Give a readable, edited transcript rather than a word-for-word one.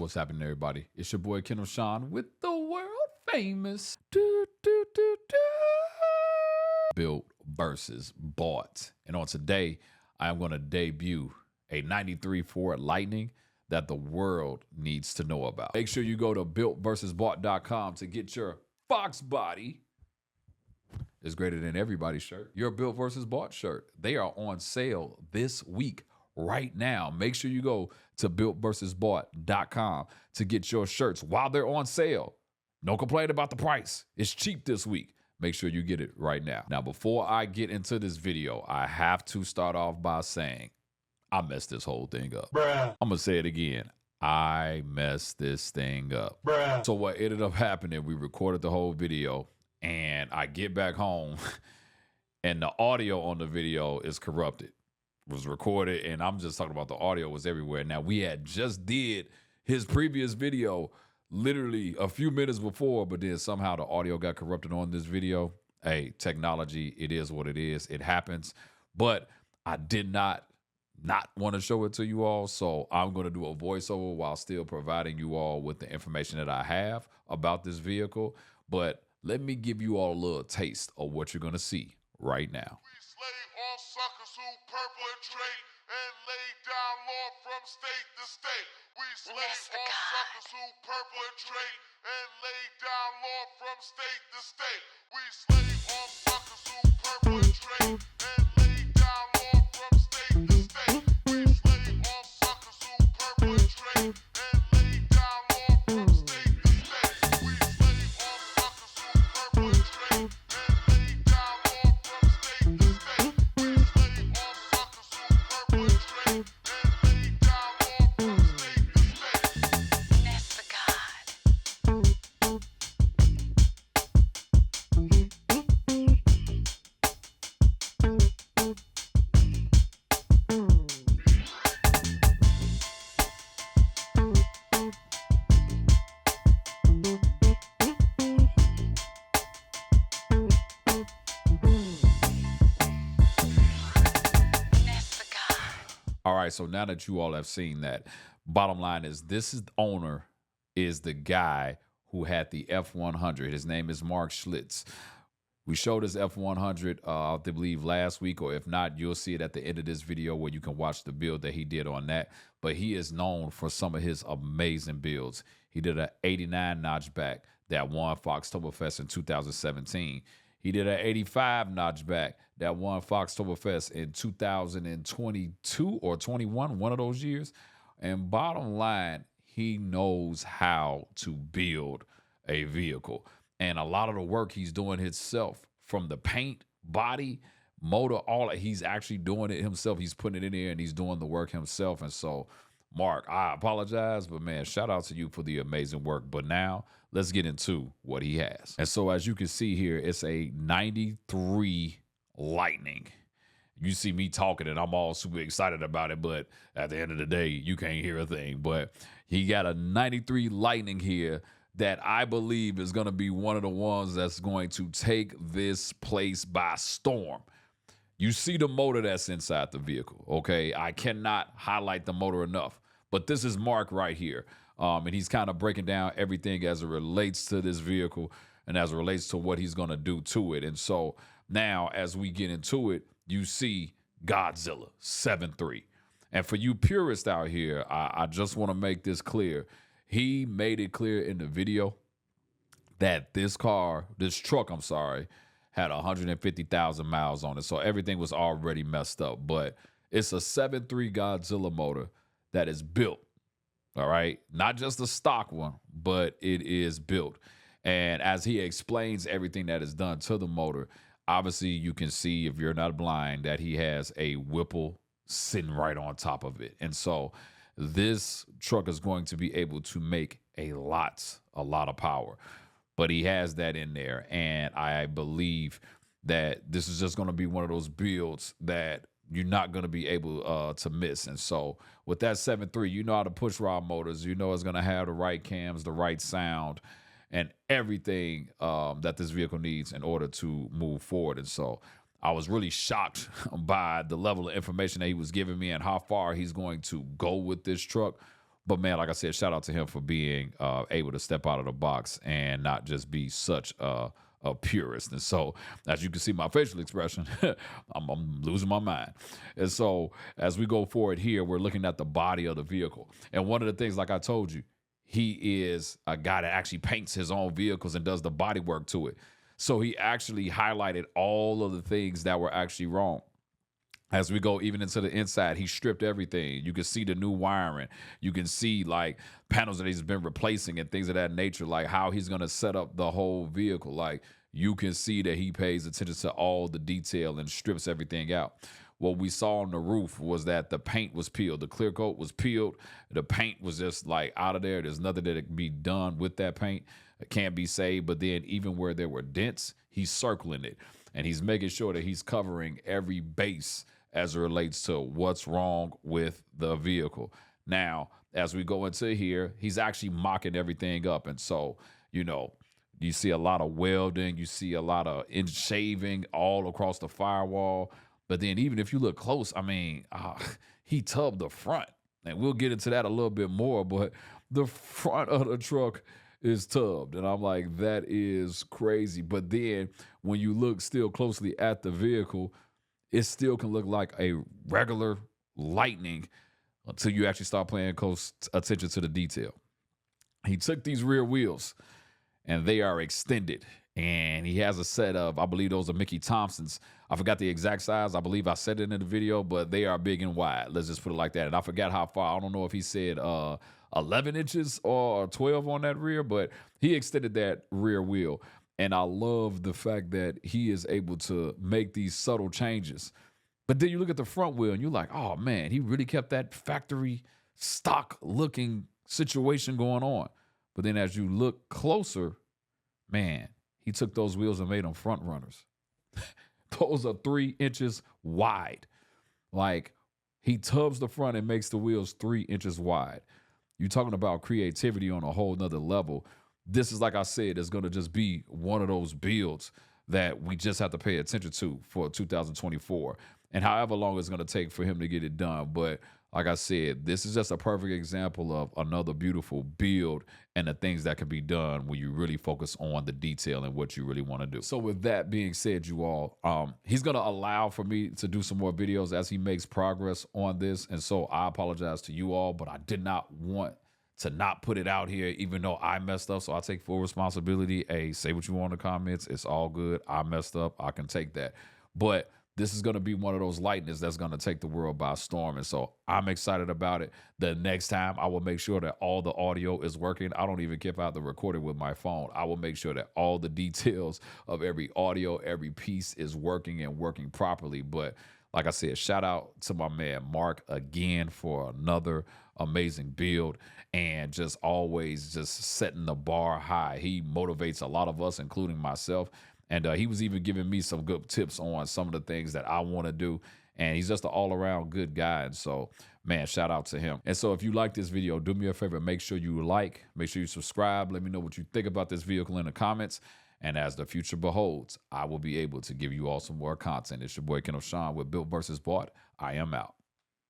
what's happening, everybody? It's your boy Kendall Sean with the world famous built versus bought. And on today, I am going to debut a 93 Ford Lightning that the world needs to know about. Make sure you go to builtversusbought.com to get your Fox body is greater than everybody's shirt. Your Built versus Bought shirt. They are on sale this week right now. Make sure you go to builtversusbought.com to get your shirts while they're on sale. Don't complain about the price. It's cheap this week. Make sure you get it right now. Now, before I get into this video, I have to start off by saying I messed this whole thing up. Bruh. I'm going to say it again. I messed this thing up. Bruh. So what ended up happening, we recorded the whole video, and I get back home, and the audio on the video is corrupted. It was recorded, and I'm just talking about the audio was everywhere. Now, we had just did his previous video literally a few minutes before, but then somehow the audio got corrupted on this video. Hey, technology, it is what it is. It happens. But I did not want to show it to you all, so I'm going to do a voiceover while still providing you all with the information that I have about this vehicle. But let me give you all a little taste of what you're going to see right now. We slay all suckers who perpetrate and lay down law from state to state. We slay all suckers who perpetrate and lay down law from state to state. We slay all suckers who perpetrate and lay down law from state to state. We slay all suckers who perpetrate and lay down law from state to state. We slay all suckers who perpetrate and lay down law from state to state. We slay all suckers who perpetrate and lay down law from state to state. That's the God. All right, so now that you all have seen that, bottom line is owner is the guy who had the F100. His name is Mark Schlitz. We showed his F100, I believe, last week, or if not, you'll see it at the end of this video where you can watch the build that he did on that. But he is known for some of his amazing builds. He did an 89 notchback that won Foxtoberfest in 2017. He did an 85 notchback that won Foxtoberfest in 2022 or 21, one of those years. And bottom line, he knows how to build a vehicle. And a lot of the work he's doing himself, from the paint, body, motor, all that, he's actually doing it himself. He's putting it in there and he's doing the work himself. And so, Mark, I apologize, but man, shout out to you for the amazing work. But now let's get into what he has. And so as you can see here, it's a 93 Lightning. You see me talking and I'm all super excited about it, but at the end of the day, you can't hear a thing. But he got a 93 Lightning here that I believe is going to be one of the ones that's going to take this place by storm. You see the motor that's inside the vehicle, okay? I cannot highlight the motor enough, but this is Mark right here. And he's kind of breaking down everything as it relates to this vehicle and as it relates to what he's going to do to it. And so now as we get into it, you see Godzilla 7.3. And for you purists out here, I just want to make this clear. He made it clear in the video that this truck, had 150,000 miles on it. So everything was already messed up. But it's a 7.3 Godzilla motor that is built, all right? Not just a stock one, but it is built. And as he explains everything that is done to the motor, obviously you can see, if you're not blind, that he has a Whipple sitting right on top of it. And so this truck is going to be able to make a lot of power. But he has that in there, and I believe that this is just going to be one of those builds that you're not going to be able to miss. And so with that 7.3, you know how to push rod motors. You know it's going to have the right cams, the right sound, and everything that this vehicle needs in order to move forward. And so I was really shocked by the level of information that he was giving me and how far he's going to go with this truck. But man, like I said, shout out to him for being able to step out of the box and not just be such a purist. And so, as you can see, my facial expression, I'm losing my mind. And so, as we go forward here, we're looking at the body of the vehicle. And one of the things, like I told you, he is a guy that actually paints his own vehicles and does the body work to it. So he actually highlighted all of the things that were actually wrong. As we go even into the inside, he stripped everything. You can see the new wiring. You can see like panels that he's been replacing and things of that nature, like how he's going to set up the whole vehicle. Like you can see that he pays attention to all the detail and strips everything out. What we saw on the roof was that the paint was peeled. The clear coat was peeled. The paint was just like out of there. There's nothing that can be done with that paint. It can't be saved. But then even where there were dents, he's circling it. And he's making sure that he's covering every base as it relates to what's wrong with the vehicle. Now, as we go into here, he's actually mocking everything up. And so, you see a lot of welding, you see a lot of shaving all across the firewall. But then even if you look close, I mean, he tubbed the front. And we'll get into that a little bit more, but the front of the truck is tubbed. And I'm like, that is crazy. But then when you look still closely at the vehicle, it still can look like a regular Lightning until you actually start paying close attention to the detail. He took these rear wheels and they are extended. And he has a set of, I believe those are Mickey Thompson's. I forgot the exact size. I believe I said it in the video, but they are big and wide. Let's just put it like that. And I forgot how far. I don't know if he said 11 inches or 12 on that rear, but he extended that rear wheel. And I love the fact that he is able to make these subtle changes. But then you look at the front wheel and you're like, oh man, he really kept that factory stock looking situation going on. But then as you look closer, man, he took those wheels and made them front runners. Those are 3 inches wide. Like he tubs the front and makes the wheels 3 inches wide. You're talking about creativity on a whole nother level. This is, like I said, it's going to just be one of those builds that we just have to pay attention to for 2024 and however long it's going to take for him to get it done. But like I said, this is just a perfect example of another beautiful build and the things that can be done when you really focus on the detail and what you really want to do. So with that being said, you all, he's going to allow for me to do some more videos as he makes progress on this. And so I apologize to you all, but I did not want to not put it out here, even though I messed up. So I take full responsibility. Hey, say what you want in the comments. It's all good. I messed up. I can take that. But this is going to be one of those lightnings that's going to take the world by storm. And so I'm excited about it. The next time I will make sure that all the audio is working. I don't even care if I have to record it with my phone. I will make sure that all the details of every audio, every piece is working and working properly. But like I said, shout out to my man Mark again for another amazing build and just always just setting the bar high. He motivates a lot of us, including myself. And he was even giving me some good tips on some of the things that I want to do. And he's just an all-around good guy. And so, man, shout out to him. And so if you like this video, do me a favor. Make sure you like. Make sure you subscribe. Let me know what you think about this vehicle in the comments. And as the future beholds, I will be able to give you all some more content. It's your boy, Ken O'Shawn with Built vs. Bought. I am out.